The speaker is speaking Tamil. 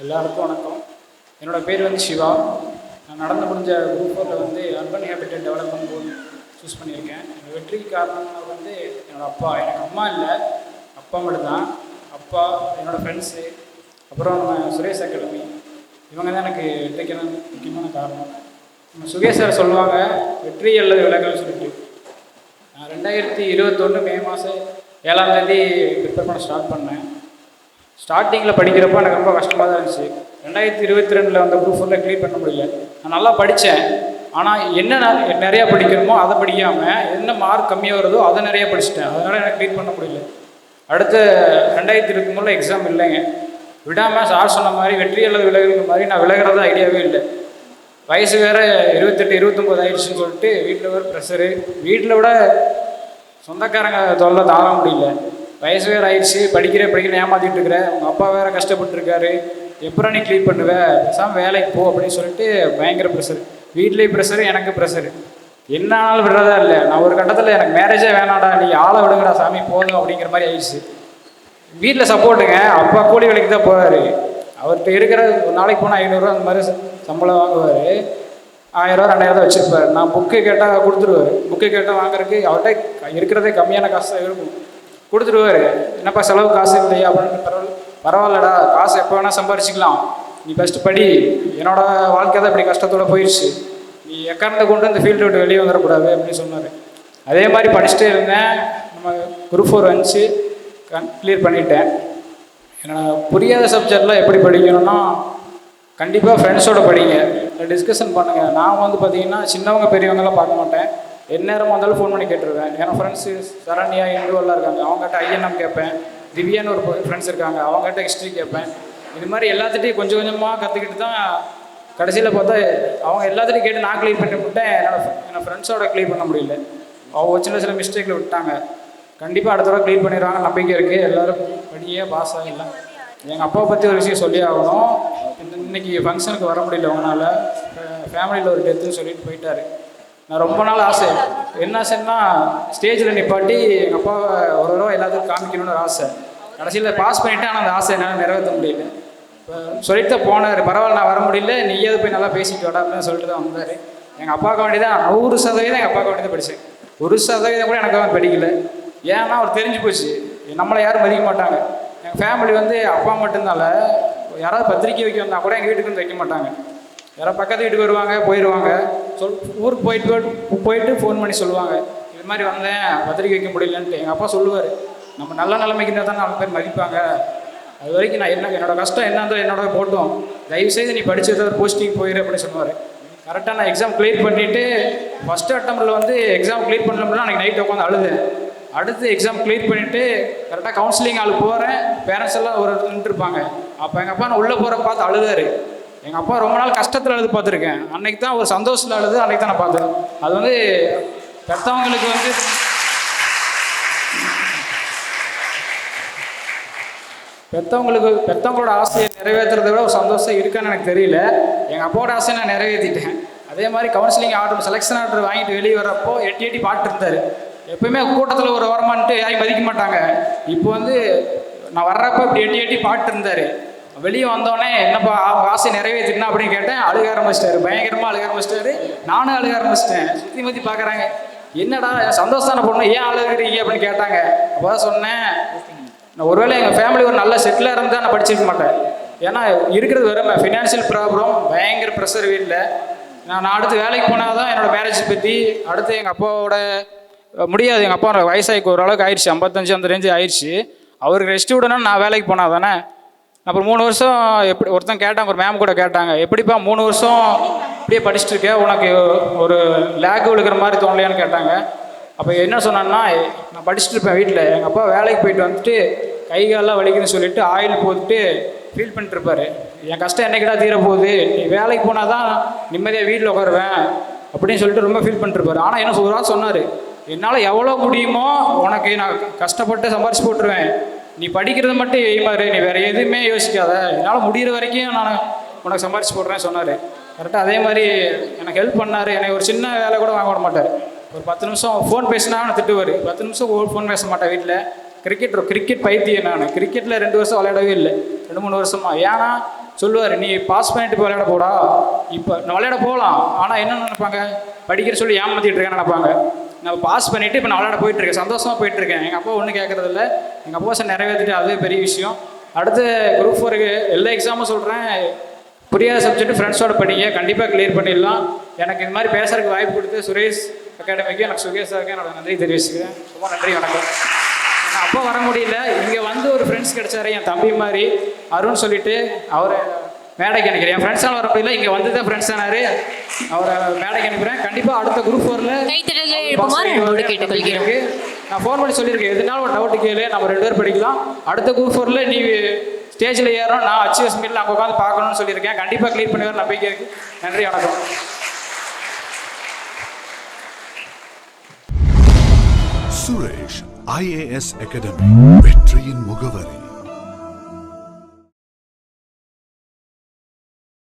எல்லாருக்கும் வணக்கம். என்னோடய பேர் வந்து சிவா. நான் நடந்து முடிஞ்ச குரூப் 4ல் வந்து urban habitat development board choose பண்ணியிருக்கேன். என்னோடய வெற்றிக்கு காரணம்னா வந்து என்னோடய அப்பா. எனக்கு அம்மா இல்லை, அப்பா மட்டும்தான். அப்பா, என்னோடய ஃப்ரெண்ட்ஸு, அப்புறம் நம்ம சுரேஷ் அகாடமி, இவங்க தான் எனக்கு வெற்றிக்கான முக்கியமான காரணம். நம்ம சுகேஷ் சார் சொல்லுவாங்க வெற்றி அல்லது விலகல்னு சொல்லிட்டு. நான் 2021 மே மாதம் 7ஆம் தேதி ப்ரிப்பேர் பண்ண ஸ்டார்ட் பண்ணேன். ஸ்டார்டிங்கில் படிக்கிறப்போ எனக்கு ரொம்ப கஷ்டமாக தான் இருந்துச்சு. 2022 வந்த குரூப் 4ல் கிளியர் பண்ண முடியல. நான் நல்லா படித்தேன், ஆனால் என்ன நிறையா படிக்கணுமோ அதை படிக்காமல் என்ன மார்க் கம்மியாக வருதோ அதை நிறையா படிச்சுட்டேன். அதனால் எனக்கு கிளியர் பண்ண முடியல. அடுத்த 2023 எக்ஸாம் இல்லைங்க. விடாமல் சார் சொன்ன மாதிரி வெற்றி அல்லது விலகுற மாதிரி நான் விலகிறதா ஐடியாவே இல்லை. வயசு வேறு 28 29 ஆயிடுச்சுன்னு சொல்லிட்டு வீட்டில் வேறு ப்ரெஷரு, வீட்டில் விட சொந்தக்காரங்க தொல்லை தாங்க முடியல. வயசு வேறு ஆயிடுச்சு, படிக்கிறேன் ஏமாற்றிட்டு இருக்கிறேன். உங்கள் அப்பா வேறு கஷ்டப்பட்டுருக்காரு, எப்போ நீ கிளியர் பண்ணுவேன், பேசாமல் வேலைக்கு போ அப்படின்னு சொல்லிட்டு பயங்கர ப்ரெஷர். வீட்லேயும் ப்ரெஷரு, எனக்கு ப்ரெஷரு. என்ன ஆனாலும் விடுறதா இல்லை. நான் ஒரு கட்டத்தில் எனக்கு மேரேஜே வேணாடா, நீ ஆளை விடுங்கடா சாமி போதும் அப்படிங்கிற மாதிரி ஆயிடுச்சு. வீட்டில் சப்போர்ட்டுங்க. அப்பா கூலி வேலைக்கு தான் போகிறாரு. அவர்கிட்ட இருக்கிற ஒரு நாளைக்கு போனால் 500 அந்த மாதிரி சம்பளம் வாங்குவார். 1000 2000 தான் வச்சுருப்பார். நான் புக்கு கேட்டால் கொடுத்துருவார். புக்கு கேட்டால் வாங்குறதுக்கு அவர்கிட்ட இருக்கிறதே கம்மியான காசு தான் இருக்கும், கொடுத்துருவார். என்னப்பா செலவு காசு இல்லையா அப்படின்னு. பரவாயில்லடா, காசு எப்போ வேணால் சம்பாரிச்சிக்கலாம், நீ ஃபஸ்ட்டு படி, என்னோடய வாழ்க்கை தான் இப்படி கஷ்டத்தோடு போயிடுச்சு, நீ எக்காரணத்தை கொண்டு இந்த ஃபீல்டு விட்டு வெளியே வந்துடக்கூடாது அப்படின்னு சொன்னார். அதே மாதிரி படிச்சுட்டே இருந்தேன். நம்ம குரூப் 4 வந்துச்சு, கிளியர் பண்ணிட்டேன். என்னோட புரியாத சப்ஜெக்ட்லாம் எப்படி படிக்கணும்னா கண்டிப்பாக ஃப்ரெண்ட்ஸோடு படிங்க, டிஸ்கஷன் பண்ணுங்கள். நான் வந்து பார்த்திங்கன்னா சின்னவங்க பெரியவங்களாம் பார்க்க மாட்டேன். எந்நேரம் வந்தாலும் ஃபோன் பண்ணி கேட்டுருவேன். ஏன்னா ஃப்ரெண்ட்ஸு சரண்யா இந்துவெல்லாம் இருக்காங்க, அவங்ககிட்ட ஐஎன்எம் கேட்பேன். திவ்யான்னு ஒரு ஃப்ரெண்ட்ஸ் இருக்காங்க, அவங்ககிட்ட ஹிஸ்ட்ரி கேட்பேன். இது மாதிரி எல்லாத்துட்டையும் கொஞ்சம் கொஞ்சமாக கற்றுக்கிட்டு தான் கடைசியில் பார்த்தா அவங்க எல்லாத்துட்டையும் கேட்டு நான் கிளியர் பண்ணி விட்டேன். என்னோடய ஃப்ரெண்ட்ஸோட கிளியர் பண்ண முடியல. அவங்க சில மிஸ்டேக்கில் விட்டாங்க. கண்டிப்பாக அடுத்த தடவை கிளியர் பண்ணிடுவாங்க, நம்பிக்கை இருக்குது. எல்லோரும் படியே பாஸ் ஆகிடலாம். எங்கள் அப்பாவை பற்றி ஒரு விஷயம் சொல்லி ஆகணும். இன்றைக்கி ஃபங்க்ஷனுக்கு வர முடியல, அவங்களால ஃபேமிலியில் ஒரு டெத்துன்னு சொல்லிட்டு போயிட்டார். நான் ரொம்ப நாள் ஆசை, என்ன ஆசைன்னா ஸ்டேஜில் நிப்பாட்டி எங்கள் அப்பாவை ஒரு தடவை எல்லாத்துக்கும் காமிக்கணும்னு ஒரு ஆசை. கடைசியில் பாஸ் பண்ணிவிட்டேன், ஆனால் அந்த ஆசை என்னால் நிறைவேற்ற முடியல. இப்போ சொல்லிட்டு தான் போனார், பரவாயில்ல நான் வர முடியல, நீயாவது போய் நல்லா பேசிட்டு வாடா அப்படின்னு சொல்லிட்டு தான் வந்தார். எங்கள் அப்பாவுக்கு வேண்டி தான் 100% எங்கள் அப்பாவுக்கு வேண்டி தான் படித்தேன். 1% கூட எனக்கு படிக்கல. ஏன்னா அவர் தெரிஞ்சு போச்சு நம்மளை யாரும் மதிக்க மாட்டாங்க. எங்கள் ஃபேமிலி வந்து அப்பா மட்டும்தால யாராவது பத்திரிக்கை வைக்க வந்தால் கூட எங்கள் வீட்டுக்கு வந்து வைக்க மாட்டாங்க. யாராவது பக்கத்து வீட்டுக்கு வருவாங்க, போயிடுவாங்க. ஊருக்கு போயிட்டு ஃபோன் பண்ணி சொல்லுவாங்க, இது மாதிரி வந்தேன், பத்திரிக்கை வைக்க முடியலன்ட்டு. எங்கள் அப்பா சொல்லுவார், நம்ம நல்ல நிலைமைக்கு இருந்தால் தான் 4 பேர் மதிப்பாங்க. அது வரைக்கும் நான் என்னோடய கஷ்டம் என்ன இருந்தால் என்னோட போட்டோம், தயவுசெய்து நீ படித்து ஏதாவது போஸ்டிங் போயிரு அப்படின்னு சொல்லுவார். கரெக்டாக நான் எக்ஸாம் கிளியர் பண்ணிவிட்டு ஃபஸ்ட்டு அட்டம்ப்டில் வந்து எக்ஸாம் கிளியர் பண்ணலன்னா அன்றைக்கி நைட் உட்காந்து அழுதேன். அடுத்து எக்ஸாம் கிளியர் பண்ணிவிட்டு கரெக்டாக கவுன்சிலிங் ஆள் போகிறேன். பேரண்ட்ஸ் எல்லாம் ஒரு நின்றுருப்பாங்க. அப்போ எங்கள் அப்பா நான் உள்ளே போகிற பார்த்து அழுதாரு. எங்கள் அப்பா ரொம்ப நாள் கஷ்டத்தில் அழுது பார்த்துருக்கேன். அன்றைக்கி தான் ஒரு சந்தோஷத்தில் அழுது, அன்றைக்கி தான் நான் பார்த்தேன். அது வந்து பெற்றவங்களுக்கு வந்து பெற்றவங்களோட ஆசையை நிறைவேற்றுறத விட ஒரு சந்தோஷம் இருக்கான்னு எனக்கு தெரியல. எங்கள் அப்பாவோட ஆசையை நான் நிறைவேற்றிட்டேன். அதே மாதிரி கவுன்சிலிங் ஆர்டர், செலெக்ஷன் ஆர்டர் வாங்கிட்டு வெளியே வரப்போ எட்டி பாட்டு இருந்தார். எப்போயுமே கூட்டத்தில் ஒரு வரமான்ட்டு யாரையும் மதிக்க மாட்டாங்க. இப்போ வந்து நான் வர்றப்போ இப்படி எட்டி பாட்டு இருந்தார். வெளியே வந்தோடனே என்னப்பா அவங்க ஆசை நிறைவேற்றினா அப்படின்னு கேட்டேன். அழுக ஆரம்பிச்சிட்டாரு, பயங்கரமாக அழுக ஆரம்பிச்சிட்டாரு. நானும் அழுக ஆரம்பிச்சிட்டேன். சுற்றி பார்க்குறாங்க, என்னடா சந்தோஷத்தான பொண்ணு ஏன் அழுகிறீங்க அப்படின்னு கேட்டாங்க. அப்போ தான் சொன்னேன், நான் ஒருவேளை எங்கள் ஃபேமிலி ஒரு நல்ல செட்டிலாக இருந்தால் நான் படிச்சிருக்க மாட்டேன். ஏன்னா இருக்கிறது வெறும் ஃபினான்ஷியல் ப்ராப்ளம், பயங்கர ப்ரெஷர் வீட்டில். நான் அடுத்து வேலைக்கு போனால் தான் என்னோடய மேரேஜ் பற்றி, அடுத்து எங்கள் அப்பாவோட முடியாது. எங்கள் அப்பா வயசாகி ஓரளவுக்கு ஆயிடுச்சு, 55 அந்த ரேஞ்சு ஆயிடுச்சு. அவருக்கு ரெஸ்ட் விடணும்னு நான் வேலைக்கு போனால் தானே. அப்புறம் 3 வருஷம் எப்படி ஒருத்தன் கேட்டாங்க, ஒரு மேம் கூட கேட்டாங்க, எப்படிப்பா 3 வருஷம் இப்படியே படிச்சுட்டு இருக்க, உனக்கு ஒரு லேக் விழுக்கிற மாதிரி தோணலையான்னு கேட்டாங்க. அப்போ என்ன சொன்னான்னா, நான் படிச்சுட்டு இருப்பேன் வீட்டில், எங்கள் அப்பா வேலைக்கு போயிட்டு வந்துட்டு கை காலெலாம் வலிக்குதுன்னு சொல்லிட்டு ஆயில் போட்டுட்டு ஃபீல் பண்ணிட்டுருப்பாரு. என் கஷ்டம் என்னைக்கிட்டா தீர போகுது, நீ வேலைக்கு போனால் தான் நிம்மதியாக வீட்டில் உட்காருவேன் அப்படின்னு சொல்லிட்டு ரொம்ப ஃபீல் பண்ணிட்டுருப்பாரு. ஆனால் என்ன ஒரு ஆள் சொன்னார், என்னால் எவ்வளோ முடியுமோ உனக்கு நான் கஷ்டப்பட்டு சம்பாரிச்சு போட்டுருவேன், நீ படிக்கிறது மட்டும் எய்மாரு, நீ வேறு எதுவுமே யோசிக்காத, என்னால் முடிகிற வரைக்கும் நான் உனக்கு சம்பாரிச்சு போடுறேன்னு சொன்னார். கரெக்டாக அதே மாதிரி எனக்கு ஹெல்ப் பண்ணார். எனக்கு ஒரு சின்ன வேலை கூட வாங்க விட மாட்டார். ஒரு 10 நிமிஷம் ஃபோன் பேசினா நான் திட்டுவார். 10 நிமிஷம் ஃபோன் பேச மாட்டேன் வீட்டில். கிரிக்கெட் பைத்தியம் நான். கிரிக்கெட்டில் 2 வருஷம் விளையாடவே இல்லை, 2-3 வருஷமாக. ஏன்னா சொல்லுவார், நீ பாஸ் பண்ணிட்டு போய் விளையாட போடா. இப்போ நான் விளையாட போகலாம், ஆனால் என்ன நினைப்பாங்க, படிக்கிற சொல்லி ஏமாற்றிட்டு இருக்கேன்னு நினைப்பாங்க. நான் பாஸ் பண்ணிவிட்டு இப்போ நான் விளையாட போயிட்டுருக்கேன், சந்தோஷமாக போயிட்டுருக்கேன். எங்கள் அப்பா ஒன்றும் கேட்குறதில்ல, எங்கள் அப்பா சார் நிறைவேற்றிட்டு அதுவே பெரிய விஷயம். அடுத்து குரூப் 4க்கு எல்லா எக்ஸாமும் சொல்கிறேன், புரியாத சப்ஜெக்ட் ஃப்ரெண்ட்ஸோட படிங்க, கண்டிப்பாக கிளியர் பண்ணிடலாம். எனக்கு இந்த மாதிரி பேசுறதுக்கு வாய்ப்பு கொடுத்து சுரேஷ் அகாடமிக்கு எனக்கு சுகேஷ் சாருக்கு என்னோட நன்றி தெரிவிச்சுக்கிறேன். ரொம்ப நன்றி, வணக்கம். நான் அப்போ வர முடியல, இங்கே வந்து ஒரு ஃப்ரெண்ட்ஸ் கிடைச்சாரு, என் தம்பி மாதிரி அருண் சொல்லிட்டு, அவரை மேடைக்கு அனுப்பிக்கிறேன். என் ஃப்ரெண்ட்ஸால் வர முடியல, இங்கே வந்து தான் ஃப்ரெண்ட்ஸ் ஆனார், அவரை மேடைக்கு அனுப்புகிறேன். கண்டிப்பாக அடுத்த குரூப் 4ல் நான் ஃபோன் பண்ணி சொல்லியிருக்கேன், எதுனாலும் ஒரு டவுட்டு கேளு, நம்ம 2 பேர் படிக்கலாம். அடுத்த குரூப் 4ல் நீ ஸ்டேஜில் ஏறணும், நான் அச்சீவ்ஸ் மீட்டில் அங்கே உட்காந்து பார்க்கணும்னு சொல்லியிருக்கேன். கண்டிப்பாக கிளியர் பண்ணுவார், நம்பிக்கை இருக்குது. நன்றி, வணக்கம். சுரேஷ் IAS அகாடமி, வெற்றியின் முகவரி.